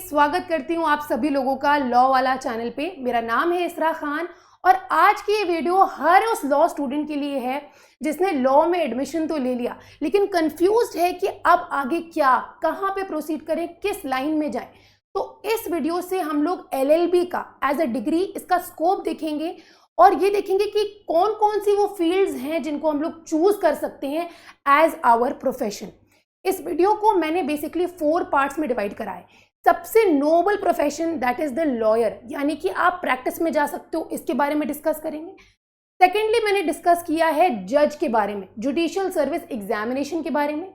स्वागत करती हूँ आप सभी लोगों का लॉ वाला चैनल पे। मेरा नाम है इसरा खान और आज की ये वीडियो हर उस लॉ स्टूडेंट के लिए है जिसने लॉ में एडमिशन तो ले लिया लेकिन कंफ्यूज्ड है कि अब आगे क्या, कहाँ पे प्रोसीड करें, किस लाइन में जाएं। तो इस वीडियो से हम लोग LLB का एज अ डिग्री इसका स्कोप देखेंगे और ये देखेंगे कि कौन कौन सी वो फील्ड्स हैं जिनको हम लोग चूज कर सकते हैं एज आवर प्रोफेशन। इस वीडियो को मैंने बेसिकली 4 पार्ट्स में डिवाइड करा है। सबसे noble profession that is the lawyer, यानी कि आप प्रैक्टिस में जा सकते हो, इसके बारे में डिस्कस करेंगे। सेकेंडली मैंने डिस्कस किया है जज के बारे में, जुडिशियल सर्विस एग्जामिनेशन के बारे में।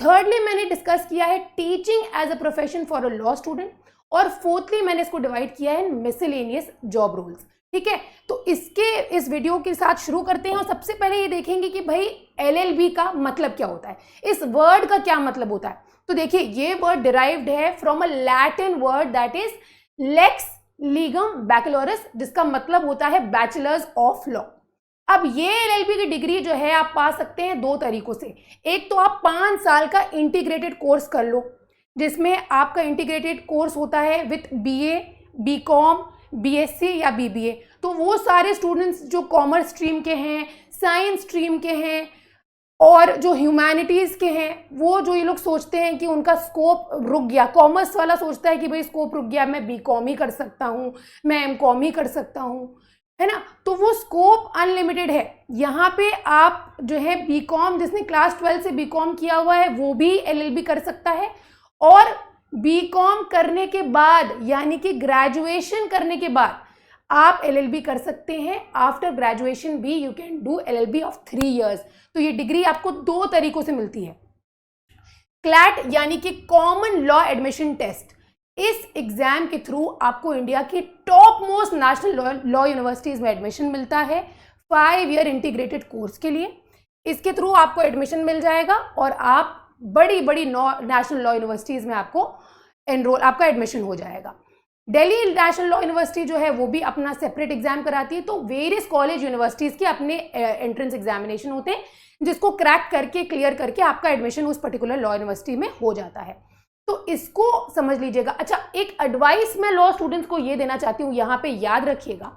थर्डली मैंने डिस्कस किया है teaching as a profession for a law student. और फोर्थली मैंने इसको डिवाइड किया है मिसलेनियस जॉब रोल्स। ठीक है, तो इस वीडियो के साथ शुरू करते हैं और सबसे पहले ये देखेंगे कि भाई LLB का मतलब क्या होता है, इस वर्ड का क्या मतलब होता है। तो देखिए ये वर्ड डिराइव्ड है from a Latin word that is लेक्स लीगम बैचलरस, जिसका मतलब होता है बैचलर्स ऑफ लॉ। अब ये LLB की डिग्री जो है आप पा सकते हैं 2 तरीकों से। एक तो आप 5 साल का इंटीग्रेटेड कोर्स कर लो, जिसमें आपका इंटीग्रेटेड कोर्स होता है विथ BA, BCom, BSc या BBA। तो वो सारे स्टूडेंट्स जो कॉमर्स स्ट्रीम के हैं, साइंस स्ट्रीम के हैं और जो ह्यूमैनिटीज़ के हैं, वो जो ये लोग सोचते हैं कि उनका स्कोप रुक गया, कॉमर्स वाला सोचता है कि भाई स्कोप रुक गया, मैं BCom ही कर सकता हूँ, मैं MCom ही कर सकता हूँ, है ना। तो वो स्कोप अनलिमिटेड है। यहाँ पे आप जो है BCom, जिसने क्लास 12 से BCom किया हुआ है वो भी LLB कर सकता है। और BCom करने के बाद यानी कि ग्रेजुएशन करने के बाद आप LLB कर सकते हैं। आफ्टर ग्रेजुएशन भी you can do LLB of 3 years। तो ये डिग्री आपको 2 तरीकों से मिलती है। क्लैट यानी कि कॉमन लॉ एडमिशन टेस्ट, इस एग्जाम के थ्रू आपको इंडिया की top most national law universities में एडमिशन मिलता है 5 year इंटीग्रेटेड कोर्स के लिए। इसके थ्रू आपको एडमिशन मिल जाएगा और आप बड़ी बड़ी नेशनल लॉ यूनिवर्सिटीज में आपका एडमिशन हो जाएगा। दिल्ली नेशनल लॉ यूनिवर्सिटी जो है वो भी अपना सेपरेट एग्जाम कराती है। तो वेरियस कॉलेज यूनिवर्सिटीज के अपने एंट्रेंस एग्जामिनेशन होते हैं जिसको क्रैक करके, क्लियर करके आपका एडमिशन उस पर्टिकुलर लॉ यूनिवर्सिटी में हो जाता है। तो इसको समझ लीजिएगा। अच्छा, एक एडवाइस मैं लॉ स्टूडेंट्स को ये देना चाहती हूँ, यहाँ पे याद रखिएगा,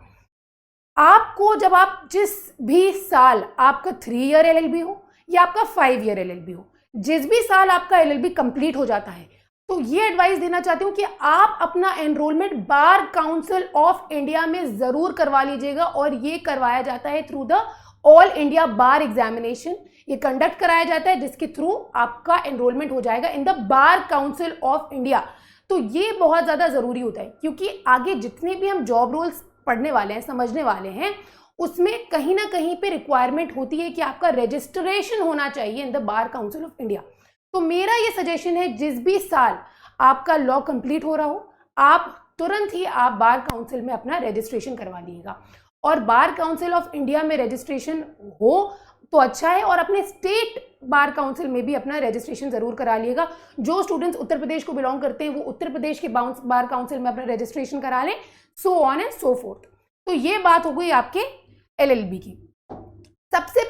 आपको जब आप जिस भी साल आपका 3 year LLB हो या आपका 5 year LLB हो, जिस भी साल आपका LLB कंप्लीट हो जाता है, तो ये एडवाइस देना चाहती हूँ कि आप अपना enrolment bar council of India में जरूर करवा लीजिएगा। और ये करवाया जाता है through the all India bar examination. ये कंडक्ट कराया जाता है जिसके थ्रू आपका एनरोलमेंट हो जाएगा इन the bar council of India. तो ये बहुत ज़्यादा ज़रूरी होता है क्योंकि आगे जितने भी हम जॉब रोल्स पढ़ने वाले हैं, समझने वाले हैं, उसमें कहीं ना कहीं पे रिक्वायरमेंट होती है कि आपका रजिस्ट्रेशन होना चाहिए इन the bar council of India. तो मेरा ये सजेशन है, जिस भी साल आपका लॉ कंप्लीट हो रहा हो, आप तुरंत ही आप बार काउंसिल में अपना रजिस्ट्रेशन करवा लीजिएगा। और बार काउंसिल ऑफ इंडिया में रजिस्ट्रेशन हो तो अच्छा है, और अपने स्टेट बार काउंसिल में भी अपना रजिस्ट्रेशन जरूर करा लिएगा। जो स्टूडेंट्स उत्तर प्रदेश को बिलोंग करते हैं वो उत्तर प्रदेश के बार काउंसिल में अपना रजिस्ट्रेशन करा लें, so on and so fourth. तो ये बात हो गई आपके LLB की। सबसे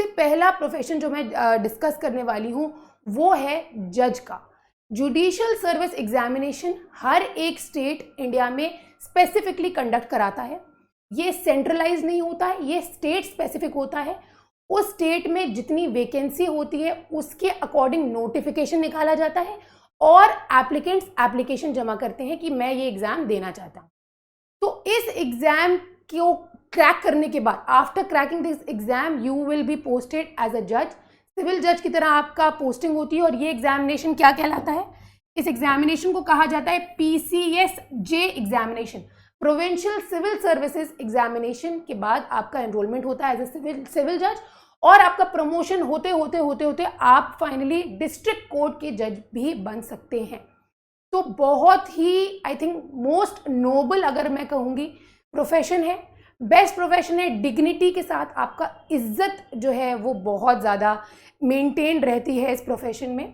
पहला प्रोफेशन जो मैं डिस्कस करने वाली हूँ वो है जज का। जुडिशियल सर्विस एग्जामिनेशन हर एक स्टेट इंडिया में स्पेसिफिकली कंडक्ट कराता है। ये सेंट्रलाइज नहीं होता है, ये स्टेट स्पेसिफिक होता है। उस स्टेट में जितनी वैकेंसी होती है उसके अकॉर्डिंग नोटिफिकेशन निकाला जाता है और एप्लीकेंट्स एप्लीकेशन जमा करते हैं कि मैं ये एग्जाम देना चाहता हूँ। तो इस एग्जाम को क्रैक करने के बाद, after cracking this exam you will be posted as a जज। सिविल जज की तरह आपका पोस्टिंग होती है। और ये एग्जामिनेशन क्या कहलाता है? इस एग्जामिनेशन को कहा जाता है PCSJ examination, provincial civil services examination. के बाद आपका एनरोलमेंट होता है एज ए सिविल जज और आपका प्रमोशन होते होते आप फाइनली डिस्ट्रिक्ट कोर्ट के जज भी बन सकते हैं। तो बहुत ही आई थिंक मोस्ट नोबल, अगर मैं कहूँगी, प्रोफेशन है, बेस्ट प्रोफेशन है। डिग्निटी के साथ आपका इज्जत जो है वो बहुत ज़्यादा मेंटेन रहती है इस प्रोफेशन में।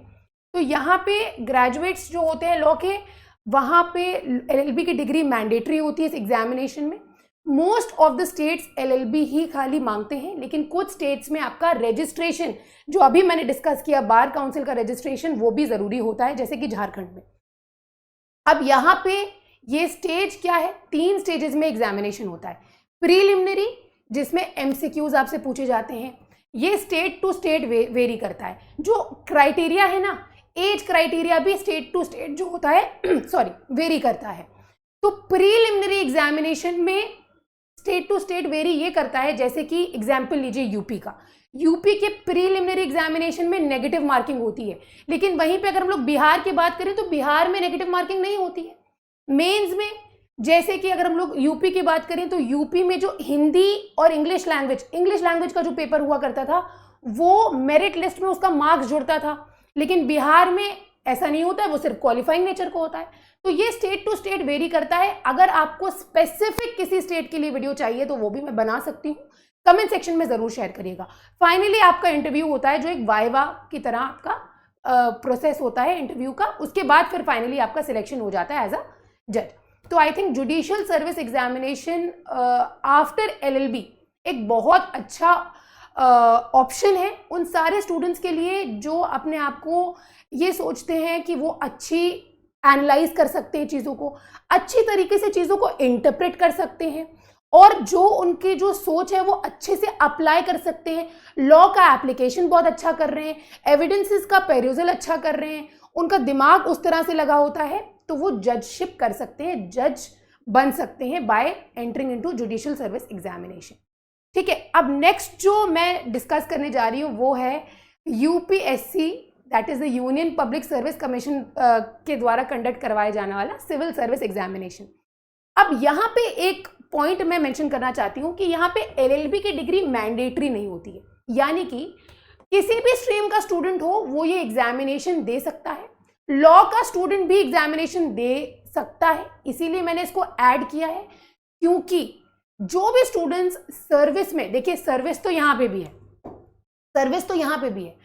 तो यहाँ पे ग्रेजुएट्स जो होते हैं लॉ के, वहाँ पे LLB की डिग्री मैंडेटरी होती है इस एग्जामिनेशन में। Most of the states LLB ही खाली मांगते हैं, लेकिन कुछ स्टेट्स में आपका रजिस्ट्रेशन, जो अभी मैंने डिस्कस किया बार काउंसिल का रजिस्ट्रेशन, वो भी ज़रूरी होता है, जैसे कि झारखंड में। अब यहाँ पे ये स्टेज क्या है, 3 स्टेजेस में एग्जामिनेशन होता है। प्रीलिमिनरी जिसमें एमसीक्यूज आपसे पूछे जाते हैं, ये स्टेट टू स्टेट वेरी करता है। जो क्राइटेरिया है ना, एज क्राइटेरिया भी स्टेट टू स्टेट जो होता है सॉरी वेरी करता है। तो प्रीलिमिनरी एग्जामिनेशन में स्टेट टू स्टेट वेरी ये करता है, जैसे कि एग्जाम्पल लीजिए यूपी का, यूपी के प्रीलिमिनरी एग्जामिनेशन में नेगेटिव मार्किंग होती है, लेकिन वहीं पे अगर हम लोग बिहार की बात करें तो बिहार में नेगेटिव मार्किंग नहीं होती है। मेंस में जैसे कि अगर हम लोग यूपी की बात करें तो यूपी में जो हिंदी और इंग्लिश लैंग्वेज का जो पेपर हुआ करता था वो मेरिट लिस्ट में उसका मार्क्स जुड़ता था, लेकिन बिहार में ऐसा नहीं होता है, वो सिर्फ क्वालिफाइंग नेचर को होता है। तो ये स्टेट टू स्टेट वेरी करता है। अगर आपको स्पेसिफिक किसी स्टेट के लिए वीडियो चाहिए तो वो भी मैं बना सकती हूँ, कमेंट सेक्शन में जरूर शेयर करिएगा। फाइनली आपका इंटरव्यू होता है जो एक वाइवा की तरह आपका प्रोसेस होता है इंटरव्यू का, उसके बाद फिर फाइनली आपका सिलेक्शन हो जाता है एज अ जज। तो I think judicial service examination after LLB एक बहुत अच्छा ऑप्शन है उन सारे स्टूडेंट्स के लिए जो अपने आप को ये सोचते हैं कि वो अच्छी एनालाइज कर सकते हैं, चीज़ों को अच्छी तरीके से चीज़ों को इंटरप्रेट कर सकते हैं, और जो उनकी जो सोच है वो अच्छे से अप्लाई कर सकते हैं। लॉ का एप्लीकेशन बहुत अच्छा कर रहे हैं, एविडेंसेस का पेरूजल अच्छा कर रहे हैं, उनका दिमाग उस तरह से लगा होता है, तो वो जजशिप कर सकते हैं, जज बन सकते हैं bye entering into judicial service examination. ठीक है, अब नेक्स्ट जो मैं डिस्कस करने जा रही हूँ वो है UPSC, that is the union public service commission के द्वारा कंडक्ट करवाया जाने वाला सिविल सर्विस एग्जामिनेशन। अब यहाँ पे एक पॉइंट मैं मेंशन करना चाहती हूँ कि यहाँ पे LLB की डिग्री मैंडेटरी नहीं होती है, यानी कि किसी भी स्ट्रीम का स्टूडेंट हो वो ये एग्जामिनेशन दे सकता है, लॉ का स्टूडेंट भी एग्जामिनेशन दे सकता है। इसीलिए मैंने इसको ऐड किया है, क्योंकि जो भी स्टूडेंट्स सर्विस में, देखिए सर्विस तो यहाँ पे भी है, सर्विस तो यहाँ पे भी है,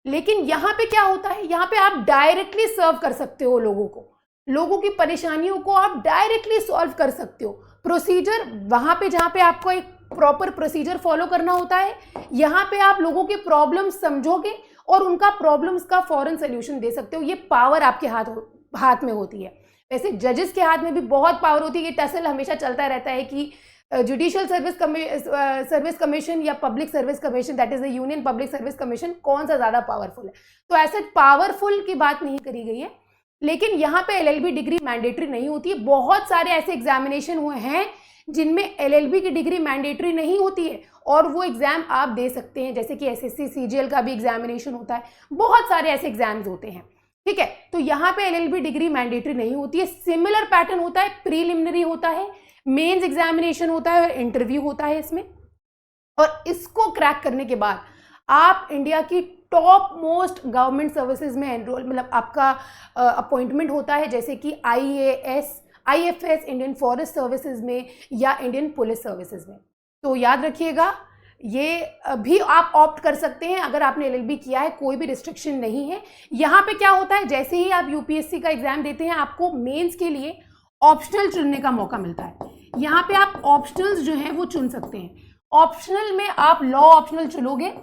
लेकिन यहाँ पे क्या होता है, यहाँ पे आप डायरेक्टली सर्व कर सकते हो लोगों की परेशानियों को आप डायरेक्टली सॉल्व कर सकते हो। प्रोसीजर वहाँ पे जहाँ पे आपको एक प्रॉपर प्रोसीजर फॉलो करना होता है, यहाँ पे आप लोगों के प्रॉब्लम समझोगे और उनका प्रॉब्लम्स का फौरन सोल्यूशन दे सकते हो। ये पावर आपके हाथ में होती है। वैसे जजेस के हाथ में भी बहुत पावर होती है। ये टसल हमेशा चलता रहता है कि जुडिशियल सर्विस कमीशन या public service commission, that is the union public service commission, कौन सा ज़्यादा पावरफुल है। तो ऐसे पावरफुल की बात नहीं करी गई है, लेकिन यहाँ पे LLB डिग्री मैंडेटरी नहीं होती है। बहुत सारे ऐसे एग्जामिनेशन हुए हैं जिनमें LLB की डिग्री मैंडेटरी नहीं होती है और वो एग्जाम आप दे सकते हैं, जैसे कि SSC CGL का भी एग्जामिनेशन होता है, बहुत सारे ऐसे एग्जाम्स होते हैं। ठीक है, तो यहाँ पे LLB डिग्री मैंडेटरी नहीं होती है। सिमिलर पैटर्न होता है, प्रीलिमिनरी होता है, मेंस एग्जामिनेशन होता है और इंटरव्यू होता है इसमें, और इसको क्रैक करने के बाद आप इंडिया की टॉप मोस्ट गवर्नमेंट सर्विसेज में एनरोल, मतलब आपका अपॉइंटमेंट होता है, जैसे कि IAS IFS Indian forest services में या इंडियन पुलिस सर्विसेज में। तो याद रखिएगा, ये भी आप ऑप्ट कर सकते हैं अगर आपने LLB किया है, कोई भी रिस्ट्रिक्शन नहीं है। यहाँ पे क्या होता है, जैसे ही आप UPSC का एग्जाम देते हैं आपको मेंस के लिए ऑप्शनल चुनने का मौका मिलता है। यहाँ पे आप ऑप्शनल्स जो हैं वो चुन सकते हैं। ऑप्शनल में आप लॉ ऑप्शनल चुनोगे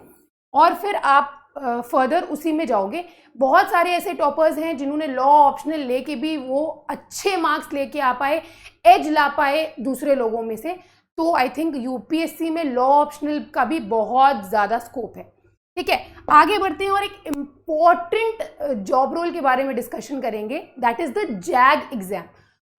और फिर आप फर्दर उसी में जाओगे। बहुत सारे ऐसे टॉपर्स हैं जिन्होंने लॉ ऑप्शनल लेके भी वो अच्छे मार्क्स लेके आ पाए, एज ला पाए दूसरे लोगों में से। तो आई थिंक UPSC में लॉ ऑप्शनल का भी बहुत ज़्यादा स्कोप है। ठीक है, आगे बढ़ते हैं और एक इम्पॉर्टेंट जॉब रोल के बारे में डिस्कशन करेंगे, that is the JAG exam.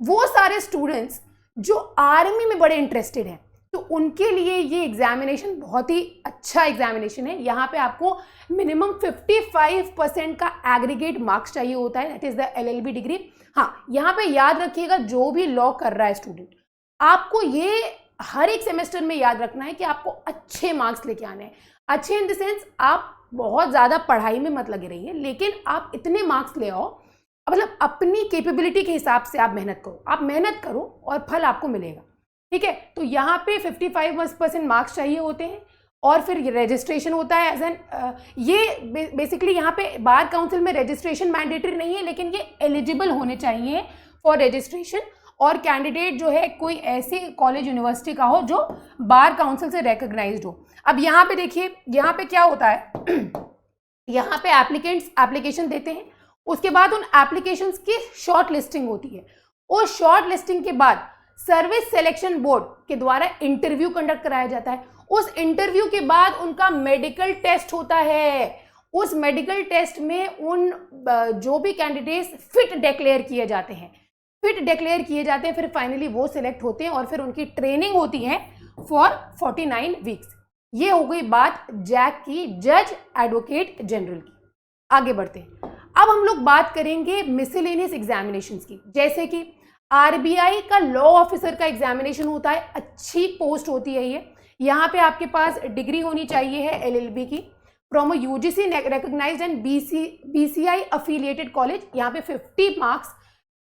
वो सारे स्टूडेंट्स जो आर्मी में बड़े इंटरेस्टेड हैं, तो उनके लिए ये एग्जामिनेशन बहुत ही अच्छा एग्जामिनेशन है। यहाँ पे आपको मिनिमम 55% का एग्रीगेट मार्क्स चाहिए होता है, that is the LLB degree. हाँ, यहाँ पे याद रखिएगा, जो भी लॉ कर रहा है स्टूडेंट, आपको ये हर एक सेमेस्टर में याद रखना है कि आपको अच्छे मार्क्स लेके आने हैं। अच्छे इन द सेंस आप बहुत ज़्यादा पढ़ाई में मत लगे रहिए, लेकिन आप इतने मार्क्स ले आओ, मतलब अपनी कैपेबिलिटी के हिसाब से आप मेहनत करो, आप मेहनत करो और फल आपको मिलेगा। ठीक है, तो यहाँ पे 55% मार्क्स चाहिए होते हैं और फिर रजिस्ट्रेशन होता है एज एन, ये बेसिकली यहाँ पे बार काउंसिल में रजिस्ट्रेशन मैंडेटरी नहीं है, लेकिन ये एलिजिबल होने चाहिए फॉर रजिस्ट्रेशन, और कैंडिडेट जो है कोई ऐसे कॉलेज यूनिवर्सिटी का हो जो बार काउंसिल से रिकॉग्नाइज्ड हो। अब यहाँ पे देखिए, यहाँ पे क्या होता है यहाँ पे एप्लीकेंट्स एप्लीकेशन देते हैं उसके बाद उन एप्लीकेशंस की शॉर्ट लिस्टिंग होती है। उस शॉर्ट लिस्टिंग के बाद सर्विस सिलेक्शन बोर्ड के द्वारा इंटरव्यू कंडक्ट कराया जाता है। उस इंटरव्यू के बाद उनका मेडिकल टेस्ट होता है। उस मेडिकल टेस्ट में उन जो भी कैंडिडेट्स फिट डिक्लेयर किए जाते हैं, फिर फाइनली वो सिलेक्ट होते हैं और फिर उनकी ट्रेनिंग होती है फॉर 49 वीक्स। ये हो गई बात जैक की, जज एडवोकेट जनरल की। आगे बढ़ते हैं, अब हम लोग बात करेंगे मिसलेनियस एग्जामिनेशंस की। जैसे कि आरबीआई का लॉ ऑफिसर का एग्जामिनेशन होता है, अच्छी पोस्ट होती है ये। यहाँ पे आपके पास डिग्री होनी चाहिए है एलएलबी की from a UGC recognised and BCI affiliated college. यहाँ पे 50 मार्क्स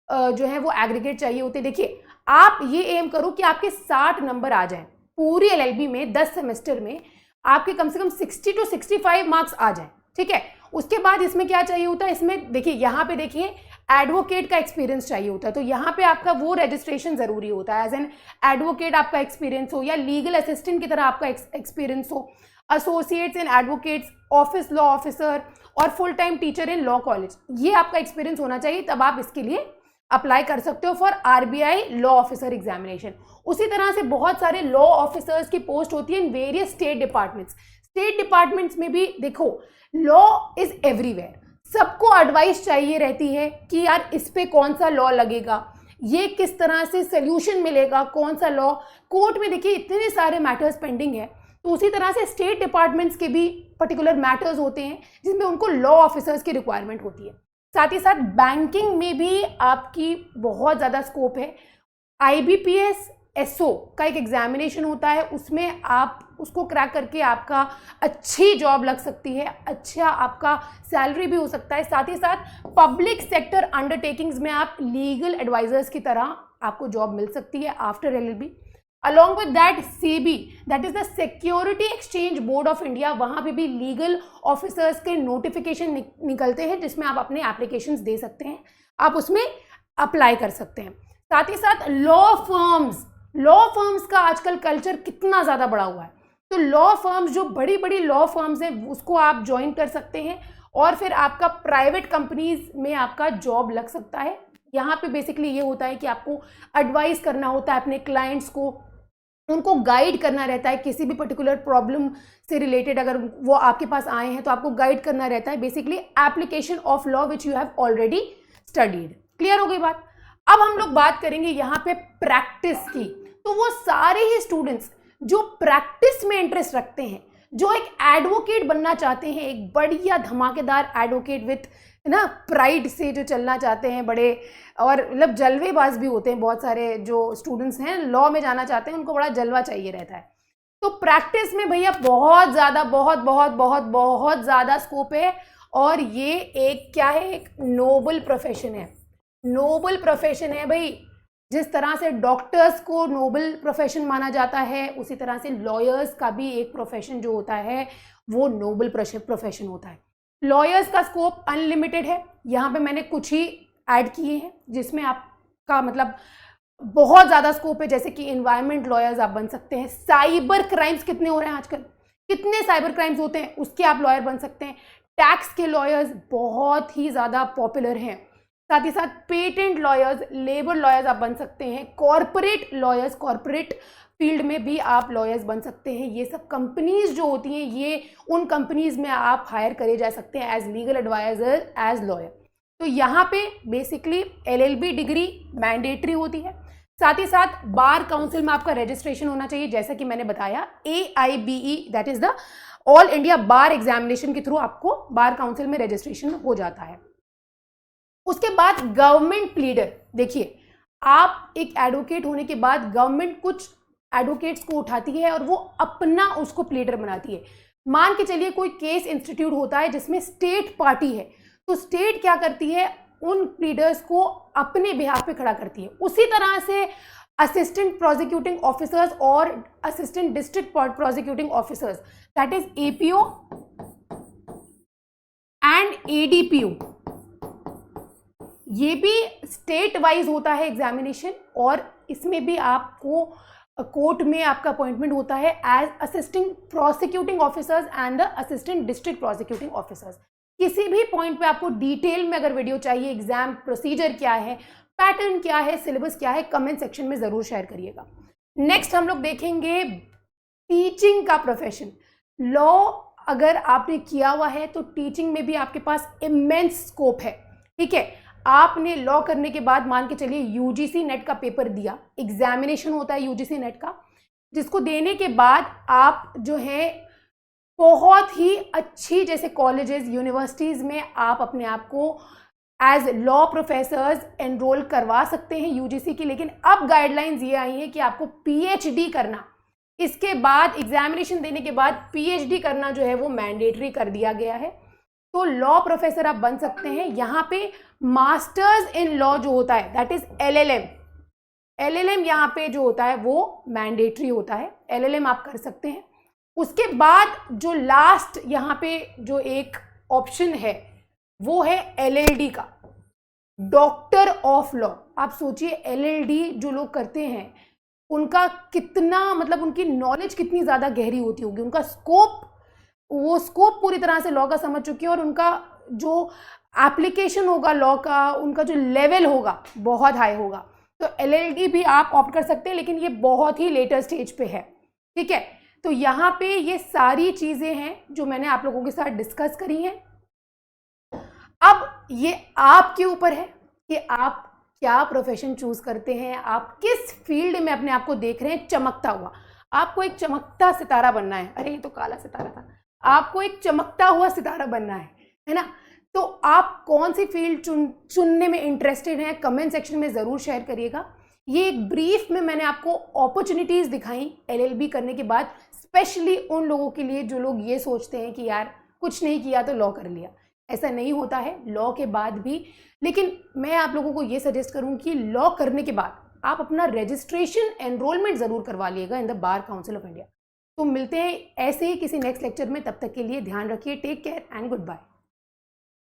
जो है वो एग्रीगेट चाहिए होते हैं। देखिए, आप ये एम करो कि आपके 60 नंबर आ जाएं पूरी एलएलबी में, 10 सेमेस्टर में आपके कम से कम 60 to 65 मार्क्स आ जाएं, ठीक है। उसके बाद इसमें क्या चाहिए होता है, इसमें देखिए, यहाँ पे देखिए एडवोकेट का एक्सपीरियंस चाहिए होता है। तो यहाँ पे आपका वो रजिस्ट्रेशन जरूरी होता है, एज एन एडवोकेट आपका एक्सपीरियंस हो या लीगल असिस्टेंट की तरह आपका एक्सपीरियंस हो, एसोसिएट्स इन एडवोकेट्स, ऑफिस लॉ ऑफिसर और full time teacher in law college, ये आपका एक्सपीरियंस होना चाहिए, तब आप इसके लिए अप्लाई कर सकते हो for RBI law officer examination. उसी तरह से बहुत सारे लॉ ऑफिसर्स की पोस्ट होती है in various state departments. State departments में भी देखो, लॉ इज एवरीवेयर, सबको एडवाइस चाहिए रहती है कि यार इस पे कौन सा लॉ लगेगा, ये किस तरह से सोल्यूशन मिलेगा, कौन सा लॉ। कोर्ट में देखिए इतने सारे मैटर्स पेंडिंग है, तो उसी तरह से स्टेट डिपार्टमेंट्स के भी पर्टिकुलर मैटर्स होते हैं जिसमें उनको लॉ ऑफिसर्स की रिक्वायरमेंट होती है। साथ ही साथ बैंकिंग में भी आपकी बहुत ज़्यादा स्कोप है। आईबीपीएस एसओ का एक एग्जामिनेशन होता है, उसमें आप उसको क्रैक करके आपका अच्छी जॉब लग सकती है, अच्छा आपका सैलरी भी हो सकता है। साथ ही साथ पब्लिक सेक्टर अंडरटेकिंग्स में आप लीगल एडवाइजर्स की तरह आपको जॉब मिल सकती है after LLB. Along with that SEBI, that is the security exchange board of India, वहाँ पे भी लीगल ऑफिसर्स के नोटिफिकेशन निकलते हैं जिसमें आप अपने एप्लीकेशंस दे सकते हैं, आप उसमें अप्लाई कर सकते हैं। साथ ही साथ लॉ फर्म्स का आजकल कल्चर कितना ज़्यादा बढ़ा हुआ है, तो लॉ फर्म्स, जो बड़ी बड़ी लॉ फर्म्स हैं, उसको आप ज्वाइन कर सकते हैं और फिर आपका प्राइवेट कंपनीज में आपका जॉब लग सकता है। यहाँ पे बेसिकली ये होता है कि आपको एडवाइस करना होता है अपने क्लाइंट्स को, उनको गाइड करना रहता है किसी भी पर्टिकुलर प्रॉब्लम से रिलेटेड, अगर वो आपके पास आए हैं तो आपको गाइड करना रहता है, basically application of law which you have already studied. Clear हो गई बात। अब हम लोग बात करेंगे यहाँ पे प्रैक्टिस की। तो वो सारे ही स्टूडेंट्स जो प्रैक्टिस में इंटरेस्ट रखते हैं, जो एक एडवोकेट बनना चाहते हैं, एक बढ़िया धमाकेदार एडवोकेट विथ ना प्राइड से जो चलना चाहते हैं, बड़े और मतलब जलवेबाज भी होते हैं, बहुत सारे जो स्टूडेंट्स हैं लॉ में जाना चाहते हैं उनको बड़ा जलवा चाहिए रहता है। तो प्रैक्टिस में भैया बहुत ज़्यादा बहुत ज़्यादा स्कोप है, और ये एक क्या है, एक नोबल प्रोफेशन है। नोबल प्रोफेशन है भाई। जिस तरह से डॉक्टर्स को नोबल प्रोफेशन माना जाता है, उसी तरह से लॉयर्स का भी एक प्रोफेशन जो होता है वो नोबल प्रोफेशन होता है। लॉयर्स का स्कोप अनलिमिटेड है। यहाँ पे मैंने कुछ ही ऐड किए हैं जिसमें आपका मतलब बहुत ज़्यादा स्कोप है, जैसे कि एनवायरमेंट लॉयर्स आप बन सकते हैं। साइबर क्राइम्स कितने हो रहे हैं आजकल, कितने साइबर क्राइम्स होते हैं, उसके आप लॉयर बन सकते हैं। टैक्स के लॉयर्स बहुत ही ज़्यादा पॉपुलर हैं। साथ ही साथ पेटेंट लॉयर्स, लेबर लॉयर्स आप बन सकते हैं। कॉर्पोरेट लॉयर्स, कॉर्पोरेट फील्ड में भी आप लॉयर्स बन सकते हैं। ये सब कंपनीज जो होती हैं, ये उन कंपनीज में आप हायर करे जा सकते हैं as legal advisor, as lawyer. तो यहाँ पे बेसिकली एलएलबी डिग्री मैंडेटरी होती है। साथ ही साथ बार काउंसिल में आपका रजिस्ट्रेशन होना चाहिए, जैसा कि मैंने बताया AIBE, that is the all India bar examination के थ्रू आपको बार काउंसिल में रजिस्ट्रेशन हो जाता है। उसके बाद गवर्नमेंट प्लीडर, देखिए आप एक एडवोकेट होने के बाद गवर्नमेंट कुछ एडवोकेट्स को उठाती है और वो अपना उसको प्लीडर बनाती है। मान के चलिए कोई केस इंस्टीट्यूट होता है जिसमें स्टेट पार्टी है, तो स्टेट क्या करती है, उन प्लीडर्स को अपने बिहाफ पे खड़ा करती है। उसी तरह से असिस्टेंट प्रोसिक्यूटिंग ऑफिसर्स और assistant district prosecuting officers, that is APO and ADPO, ये भी स्टेट वाइज होता है एग्जामिनेशन, और इसमें भी आपको कोर्ट में आपका अपॉइंटमेंट होता है as assistant prosecuting officers and the assistant district prosecuting officers. किसी भी पॉइंट पे आपको डिटेल में अगर वीडियो चाहिए, एग्जाम प्रोसीजर क्या है, पैटर्न क्या है, सिलेबस क्या है, कमेंट सेक्शन में ज़रूर शेयर करिएगा। नेक्स्ट हम लोग देखेंगे टीचिंग का प्रोफेशन। लॉ अगर आपने किया हुआ है तो टीचिंग में भी आपके पास इमेंस स्कोप है, ठीक है। आपने लॉ करने के बाद मान के चलिए यूजीसी नेट का पेपर दिया, एग्जामिनेशन होता है यूजीसी नेट का, जिसको देने के बाद आप जो है बहुत ही अच्छी जैसे कॉलेजेस, यूनिवर्सिटीज़ में आप अपने आप को एज लॉ प्रोफेसर्स एनरोल करवा सकते हैं यूजीसी की। लेकिन अब गाइडलाइंस ये आई हैं कि आपको पीएचडी करना, इसके बाद एग्जामिनेशन देने के बाद पीएचडी करना जो है वो मैंडेटरी कर दिया गया है। तो लॉ प्रोफेसर आप बन सकते हैं। यहाँ पे मास्टर्स इन लॉ जो होता है दैट इज एलएलएम यहाँ पे जो होता है वो मैंडेटरी होता है, एलएलएम आप कर सकते हैं। उसके बाद जो लास्ट यहाँ पे जो एक ऑप्शन है वो है एलएलडी का, डॉक्टर ऑफ लॉ। आप सोचिए एलएलडी जो लोग करते हैं उनका कितना, मतलब उनकी नॉलेज कितनी ज़्यादा गहरी होती होगी, उनका स्कोप, वो स्कोप पूरी तरह से लॉ का समझ चुके हैं और उनका जो एप्लीकेशन होगा लॉ का, उनका जो लेवल होगा बहुत हाई होगा। तो एलएलडी भी आप ऑप्ट कर सकते हैं, लेकिन ये बहुत ही लेटर स्टेज पे है, ठीक है। तो यहाँ पे ये सारी चीज़ें हैं जो मैंने आप लोगों के साथ डिस्कस करी हैं। अब ये आपके ऊपर है कि आप क्या प्रोफेशन चूज करते हैं, आप किस फील्ड में अपने आप को देख रहे हैं चमकता हुआ। आपको एक चमकता सितारा बनना है, अरे ये तो काला सितारा था, आपको एक चमकता हुआ सितारा बनना है ना। तो आप कौन सी फील्ड चुनने में इंटरेस्टेड हैं, कमेंट सेक्शन में ज़रूर शेयर करिएगा। ये एक ब्रीफ में मैंने आपको अपॉर्चुनिटीज़ दिखाई एलएलबी करने के बाद, स्पेशली उन लोगों के लिए जो लोग ये सोचते हैं कि यार कुछ नहीं किया तो लॉ कर लिया। ऐसा नहीं होता है लॉ के बाद भी। लेकिन मैं आप लोगों को ये सजेस्ट करूँ कि लॉ करने के बाद आप अपना रजिस्ट्रेशन, एनरोलमेंट ज़रूर करवा लिएगा in the bar council of India. तो मिलते हैं ऐसे ही किसी नेक्स्ट लेक्चर में, तब तक के लिए ध्यान रखिए, take care and good bye.